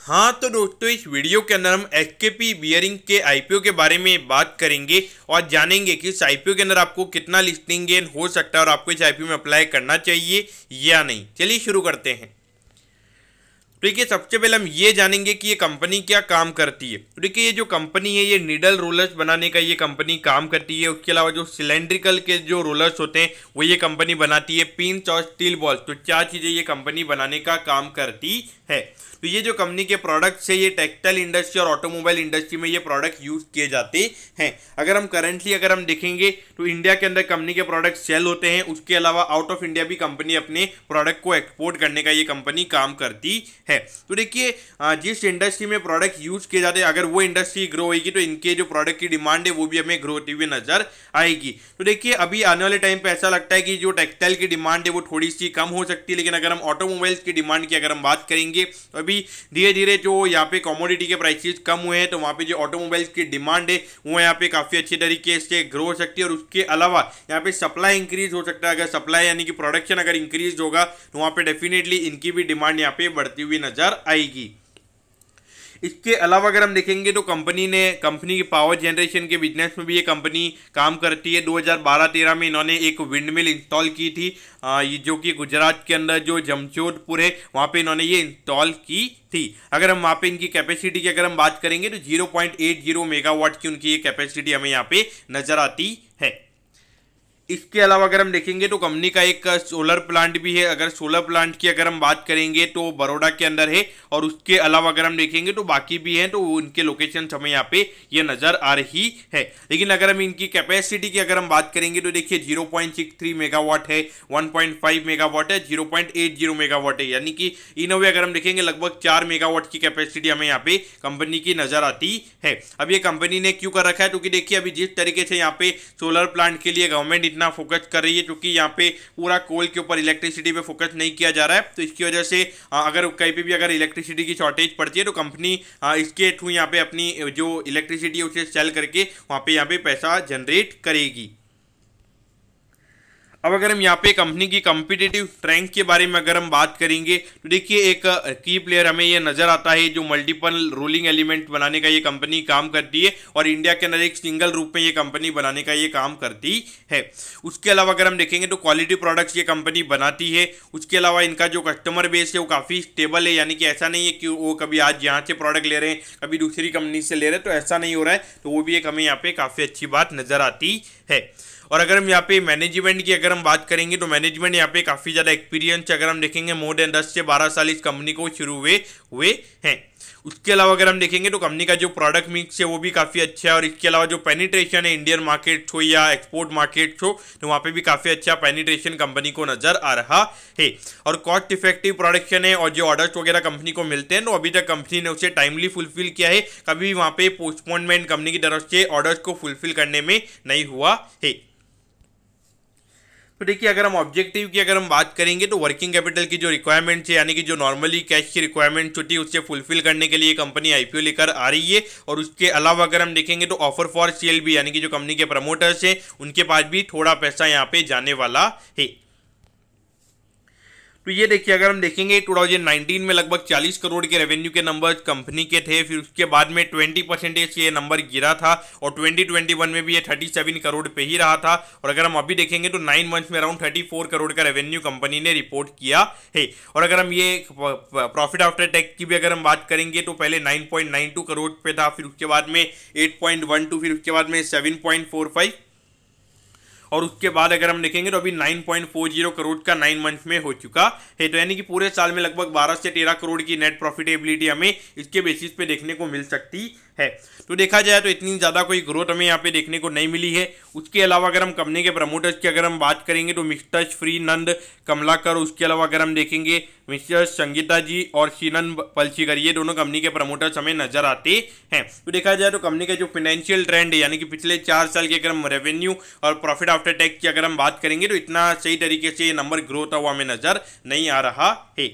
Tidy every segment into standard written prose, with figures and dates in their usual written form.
हाँ तो दोस्तों, इस वीडियो के अंदर हम एसकेपी बियरिंग के आईपीओ के बारे में बात करेंगे और जानेंगे कि इस आईपीओ के अंदर आपको कितना लिस्टिंग गेन हो सकता है और आपको इस आईपीओ में अप्लाई करना चाहिए या नहीं। चलिए शुरू करते हैं। देखिए, सबसे पहले हम ये जानेंगे कि ये कंपनी क्या काम करती है। तो देखिए, ये जो कंपनी है ये नीडल रोलर्स बनाने का ये कंपनी काम करती है। उसके अलावा जो सिलेंड्रिकल के जो रोलर्स होते हैं वो ये कंपनी बनाती है। पिंच और स्टील बॉल्स, तो चार चीज़ें ये कंपनी बनाने का काम करती है। तो ये जो कंपनी के प्रोडक्ट्स है ये टेक्सटाइल इंडस्ट्री और ऑटोमोबाइल इंडस्ट्री में ये प्रोडक्ट यूज किए जाते हैं। अगर हम देखेंगे तो इंडिया के अंदर कंपनी के प्रोडक्ट सेल होते हैं। उसके अलावा आउट ऑफ इंडिया भी कंपनी अपने प्रोडक्ट को एक्सपोर्ट करने का ये कंपनी काम करती है। तो देखिए, जिस इंडस्ट्री में प्रोडक्ट यूज किए जाते हैं अगर वो इंडस्ट्री ग्रो होगी तो इनके जो प्रोडक्ट की डिमांड है वो भी हमें ग्रो होती हुई नजर आएगी। तो देखिए, अभी आने वाले टाइम पे ऐसा लगता है कि जो टेक्सटाइल की डिमांड है वो थोड़ी सी कम हो सकती है, लेकिन अगर हम ऑटोमोबाइल्स की डिमांड की अगर हम बात करेंगे तो अभी धीरे धीरे जो यहाँ पे कमोडिटी के प्राइसेस कम हुए हैं तो वहाँ पे जो ऑटोमोबाइल्स की डिमांड है वो यहाँ पे काफ़ी अच्छे तरीके से ग्रो हो सकती है। और उसके अलावा यहाँ पे सप्लाई इंक्रीज हो सकता है। अगर सप्लाई यानी कि प्रोडक्शन अगर इंक्रीज होगा तो वहाँ पे डेफिनेटली इनकी भी डिमांड यहाँ पे बढ़ती हुई नजर आएगी। इसके अलावा अगर हम देखेंगे तो कंपनी की पावर जनरेशन के बिजनेस में भी ये कंपनी काम करती है। 2012-13 में इन्होंने एक विंड मिल इंस्टॉल की थी, जो कि गुजरात के अंदर जो जमशेदपुर है वहाँ पे इन्होंने ये इंस्टॉल की थी। अगर हम वहाँ पे इनकी कैपेसिटी की अगर हम बात करेंगे तो 0.80 मेगावाट की उनकी ये कैपेसिटी हमें यहाँ पे नजर आती है। इसके अलावा अगर हम देखेंगे तो कंपनी का एक सोलर प्लांट भी है। अगर सोलर प्लांट की अगर हम बात करेंगे तो बड़ौदा के अंदर है और उसके अलावा अगर हम देखेंगे तो बाकी भी हैं तो उनके लोकेशन हमें यहाँ पे ये नज़र आ रही है। लेकिन अगर हम इनकी कैपेसिटी की अगर हम बात करेंगे तो देखिए 0.63 मेगावाट है, 1.5 मेगावाट है, 0.80 मेगावाट है, यानी कि इन वे अगर हम देखेंगे लगभग 4 मेगावाट की कैपेसिटी हमें यहाँ पे कंपनी की नज़र आती है। अब ये कंपनी ने क्यों कर रखा है, क्योंकि देखिए अभी जिस तरीके से यहाँ पे सोलर प्लांट के लिए गवर्नमेंट इतना फोकस कर रही है, क्योंकि यहाँ पे पूरा कोल के ऊपर इलेक्ट्रिसिटी पे फोकस नहीं किया जा रहा है, तो इसकी वजह से अगर कहीं पे भी अगर इलेक्ट्रिसिटी की शॉर्टेज पड़ती है तो कंपनी इसके थ्रू यहाँ पे अपनी जो इलेक्ट्रिसिटी है उसे सेल करके वहाँ पे पैसा जनरेट करेगी। अब अगर हम यहाँ पे कंपनी की कॉम्पिटिटिव स्ट्रेंथ के बारे में अगर हम बात करेंगे तो देखिए एक की प्लेयर हमें ये नजर आता है जो मल्टीपल रोलिंग एलिमेंट बनाने का ये कंपनी काम करती है और इंडिया के अंदर एक सिंगल रूप में ये कंपनी बनाने का ये काम करती है। उसके अलावा अगर हम देखेंगे तो क्वालिटी प्रोडक्ट्स ये कंपनी बनाती है। उसके अलावा इनका जो कस्टमर बेस है वो काफ़ी स्टेबल है, यानी कि ऐसा नहीं है कि वो कभी आज यहाँ से प्रोडक्ट ले रहे हैं कभी दूसरी कंपनी से ले रहे हैं, तो ऐसा नहीं हो रहा है। तो वो भी एक हमें यहाँ पे काफ़ी अच्छी बात नजर आती है। और अगर हम यहाँ पे मैनेजमेंट की अगर हम बात करेंगे तो मैनेजमेंट यहाँ पे काफ़ी ज़्यादा एक्सपीरियंस अगर हम देखेंगे मोर देन 10 से 12 साल इस कंपनी को शुरू हुए हैं। उसके अलावा अगर हम देखेंगे तो कंपनी का जो प्रोडक्ट मिक्स है वो भी काफ़ी अच्छा है और इसके अलावा जो पेनिट्रेशन है इंडियन मार्केट हो या एक्सपोर्ट मार्केट हो तो वहाँ पे भी काफ़ी अच्छा पेनिट्रेशन कंपनी को नज़र आ रहा है। और कॉस्ट इफेक्टिव प्रोडक्शन है और जो ऑर्डर्स वगैरह कंपनी को मिलते हैं तो अभी तक कंपनी ने उसे टाइमली फुलफिल किया है, कभी वहाँ पे पोस्टपोनमेंट कंपनी की तरफ से ऑर्डर्स को फुलफिल करने में नहीं हुआ है। तो देखिए, अगर हम ऑब्जेक्टिव की अगर हम बात करेंगे तो वर्किंग कैपिटल की जो रिक्वायरमेंट है यानी कि जो नॉर्मली कैश की रिक्वायरमेंट होती है उससे फुलफिल करने के लिए कंपनी आईपीओ लेकर आ रही है। और उसके अलावा अगर हम देखेंगे तो ऑफर फॉर सेल भी, यानी कि जो कंपनी के प्रमोटर्स हैं उनके पास भी थोड़ा पैसा यहाँ पे जाने वाला है। तो ये देखिए, अगर हम देखेंगे 2019 में लगभग 40 करोड़ के रेवेन्यू के नंबर्स कंपनी के थे, फिर उसके बाद में 20% से ये नंबर गिरा था और 2021 में भी ये 37 करोड़ पे ही रहा था। और अगर हम अभी देखेंगे तो 9 मंथ्स में अराउंड 34 करोड़ का रेवेन्यू कंपनी ने रिपोर्ट किया है। और अगर हम ये प्रॉफिट आफ्टर टैक्स की भी अगर हम बात करेंगे तो पहले 9.92 करोड़ पे था, फिर उसके बाद में 8.12, फिर उसके बाद में 7.45 और उसके बाद अगर हम देखेंगे तो अभी 9.40 करोड़ का 9 मंथ में हो चुका है। तो यानी कि पूरे साल में लगभग 12 से 13 करोड़ की नेट प्रॉफिटेबिलिटी हमें इसके बेसिस पे देखने को मिल सकती है। तो देखा जाए तो इतनी ज़्यादा कोई ग्रोथ हमें यहाँ पे देखने को नहीं मिली है। उसके अलावा अगर हम कंपनी के प्रमोटर्स की अगर हम बात करेंगे तो मिस्टर श्री नंद कमलाकर, उसके अलावा अगर हम देखेंगे मिस्टर संगीता जी और शीनन पलशीकर, ये दोनों कंपनी के प्रमोटर्स हमें नजर आते हैं। तो देखा जाए तो कंपनी का जो फाइनेंशियल ट्रेंड है यानी कि पिछले 4 साल के अगर हम रेवेन्यू और प्रॉफिट आफ्टर टैक्स की अगर हम बात करेंगे तो इतना सही तरीके से ये नंबर ग्रोथ हुआ हमें नजर नहीं आ रहा है।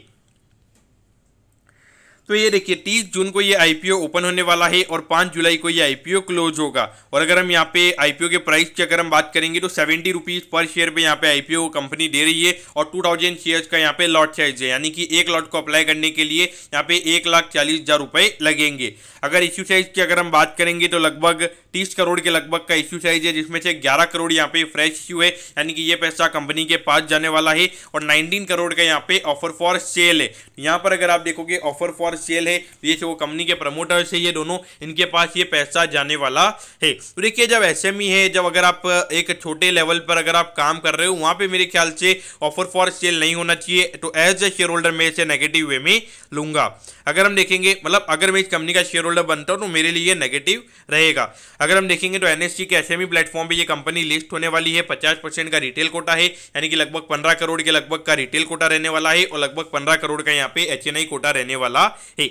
तो ये देखिए 30 जून को ये आईपीओ ओपन होने वाला है और 5 जुलाई को ये आईपीओ क्लोज होगा। और अगर हम यहाँ पे आईपीओ के प्राइस की अगर हम बात करेंगे तो 70 रुपीज पर शेयर पे यहाँ पे आईपीओ कंपनी दे रही है और 2000 शेयर्स का यहाँ पे लॉट साइज है, यानी कि एक लॉट को अप्लाई करने के लिए यहाँ पे 1,40,000 रुपए लगेंगे। अगर इश्यू साइज की अगर हम बात करेंगे तो लगभग 30 करोड़ के लगभग का इश्यू साइज है, जिसमें से 11 करोड़ यहाँ पे फ्रेश इश्यू है, यानी कि ये पैसा कंपनी के पास जाने वाला है और 19 करोड़ का यहाँ पे ऑफर फॉर सेल है। यहाँ पर अगर आप देखोगे ऑफर फॉर सेल है, ये वो कंपनी के प्रमोटर्स है, ये दोनों इनके पास ये पैसा जाने वाला है। तो देखिए जब एसएमई है, जब अगर आप एक छोटे लेवल पर अगर आप काम कर रहे हो वहां पे मेरे ख्याल से ऑफर फॉर सेल नहीं होना चाहिए। तो एज ए शेयर होल्डर मैं इसे नेगेटिव वे में लूंगा। अगर हम देखेंगे मतलब अगर मैं इस कंपनी का शेयर होल्डर बनता हूं तो मेरे लिए नेगेटिव रहेगा। अगर हम देखेंगे तो एनएससी के एसएमई प्लेटफॉर्म पे ये कंपनी लिस्ट होने वाली है। 50% का रिटेल कोटा है, यानी कि लगभग 15 करोड़ के लगभग का रिटेल कोटा रहने वाला है और लगभग 15 करोड़ का यहाँ पे एचएनआई कोटा रहने वाला है।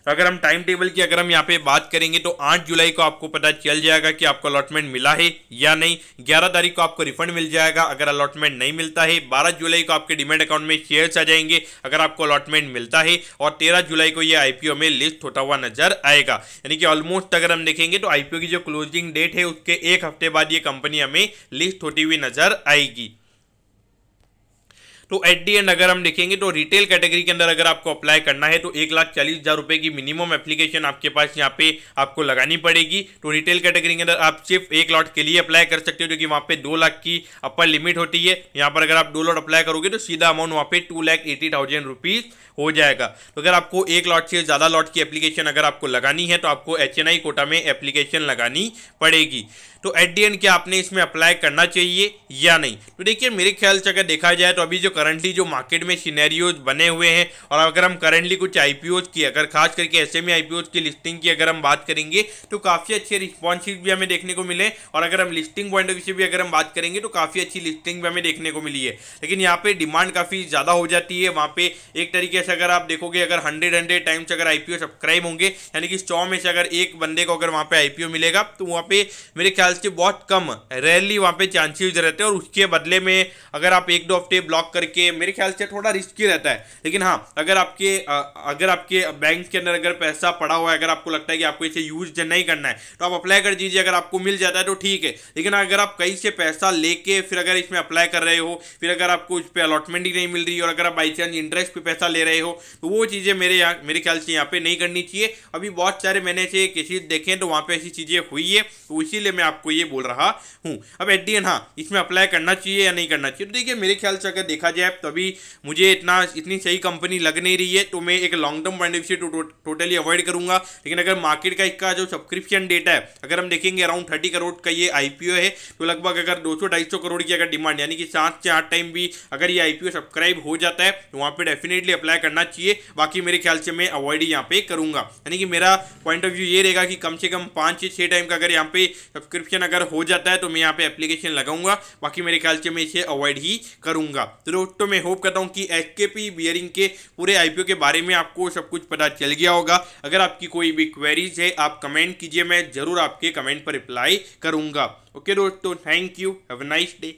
अगर हम टाइम टेबल की अगर हम यहाँ पे बात करेंगे तो 8 जुलाई को आपको पता चल जाएगा कि आपको अलॉटमेंट मिला है या नहीं। 11 तारीख को आपको रिफंड मिल जाएगा अगर अलॉटमेंट नहीं मिलता है। 12 जुलाई को आपके डीमैट अकाउंट में शेयर्स आ जाएंगे अगर आपको अलॉटमेंट मिलता है और 13 जुलाई को ये आईपीओ में लिस्ट होता हुआ नजर आएगा। यानी कि ऑलमोस्ट अगर हम देखेंगे तो आईपीओ की जो क्लोजिंग डेट है उसके एक हफ्ते बाद ये कंपनी हमें लिस्ट होती हुई नजर आएगी। तो एट दी एंड अगर हम देखेंगे तो रिटेल कैटेगरी के अंदर अगर आपको अप्लाई करना है तो 1,40,000 रुपए की मिनिमम एप्लीकेशन आपके पास यहाँ पे आपको लगानी पड़ेगी। तो रिटेल कैटेगरी के अंदर आप सिर्फ एक लॉट के लिए अप्लाई कर सकते हो, क्योंकि वहाँ पे 2 लाख की अपर लिमिट होती है। यहाँ पर अगर आप 2 लॉट अप्लाई करोगे तो सीधा अमाउंट वहाँ पे 2,80,000 रुपीज हो जाएगा। तो अगर आपको एक लॉट से ज़्यादा लॉट की एप्लीकेशन अगर आपको लगानी है तो आपको एचएनआई कोटा में एप्लीकेशन लगानी पड़ेगी। तो एट दी एंड क्या आपने इसमें अप्लाई करना चाहिए या नहीं? तो देखिए मेरे ख्याल से अगर देखा जाए तो अभी जो करंटली जो मार्केट में सिनेरियोज बने हुए हैं और अगर हम करंटली कुछ आईपीओज की अगर खास करके एसएमई आईपीओज की लिस्टिंग की अगर हम बात करेंगे तो काफ़ी अच्छे रिस्पॉन्सिव भी हमें देखने को मिले और अगर हम लिस्टिंग पॉइंट ऑफ व्यू से भी अगर हम बात करेंगे तो काफ़ी अच्छी लिस्टिंग भी हमें देखने को मिली है। लेकिन यहाँ पे डिमांड काफ़ी ज़्यादा हो जाती है। वहाँ पे एक तरीके से अगर आप देखोगे अगर 100 टाइम्स अगर आईपीओ सब्सक्राइब होंगे, यानी कि 100 में से अगर एक बंदे को अगर वहाँ पे आईपीओ मिलेगा तो वहाँ पे मेरे ख्याल से बहुत कम रेयरली वहाँ पे चांसेस रहते हैं और उसके बदले में अगर आप 1-2 हफ्ते ब्लॉक करके मेरे ख्याल से थोड़ा रिस्की रहता है। लेकिन हाँ अगर आपके बैंक के अंदर अगर पैसा पड़ा हुआ है, अगर आपको लगता है कि आपको इसे यूज नहीं करना है तो आप अप्लाई कर दीजिए। अगर आपको मिल जाता है तो ठीक है, लेकिन अगर आप कहीं से पैसा लेके फिर अगर इसमें अप्लाई कर रहे हो, फिर अगर आपको इस पर अलॉटमेंट ही नहीं मिल रही और अगर आप बाई चांस इंटरेस्ट पे पैसा ले रहे हो तो वो चीज़ें मेरे ख्याल से यहाँ पे नहीं करनी चाहिए। अभी बहुत सारे मैंने ऐसे केसेस देखे हैं तो वहाँ पे ऐसी चीज़ें हुई है, तो इसीलिए मैं आपको ये बोल रहा हूँ। अब एट दी एंड हाँ इसमें अप्लाई करना चाहिए या नहीं करना चाहिए, तो देखिए मेरे ख्याल से अगर देखा जाए तो अभी मुझे इतनी सही कंपनी लग नहीं रही है, तो मैं एक long term point of view से टोटली अवॉइड करूंगा। लेकिन अगर मार्केट का इसका जो सब्सक्रिप्शन डेटा है अगर हम देखेंगे अराउंड 30 करोड़ का ये आईपीओ है, तो लगभग अगर 200-250 करोड़ की अगर डिमांड यानी कि 7 से 8 टाइम भी अगर ये आईपीओ सब्सक्राइब हो जाता है तो वहाँ पे डेफिनेटली अप्लाई करना चाहिए। बाकी मेरे ख्याल से मैं अवॉइड ही यहाँ पे करूंगा, यानी कि मेरा पॉइंट ऑफ व्यू ये रहेगा कि कम से कम 5 से 6 टाइम का अगर यहाँ पे सब्सक्रिप्शन अगर हो जाता है तो मैं यहाँ पे एप्लीकेशन लगाऊंगा। बाकी मेरे ख्याल से मैं इसे अवॉइड ही करूंगा। तो दोस्तों मैं होप करता हूँ कि एसकेपी बियरिंग के पूरे आईपीओ के बारे में आपको सब कुछ पता चल गया होगा। अगर आपकी कोई भी क्वेरीज है आप कमेंट कीजिए, मैं जरूर आपके कमेंट पर रिप्लाई करूंगा। ओके दोस्तों, thank you, have a nice day.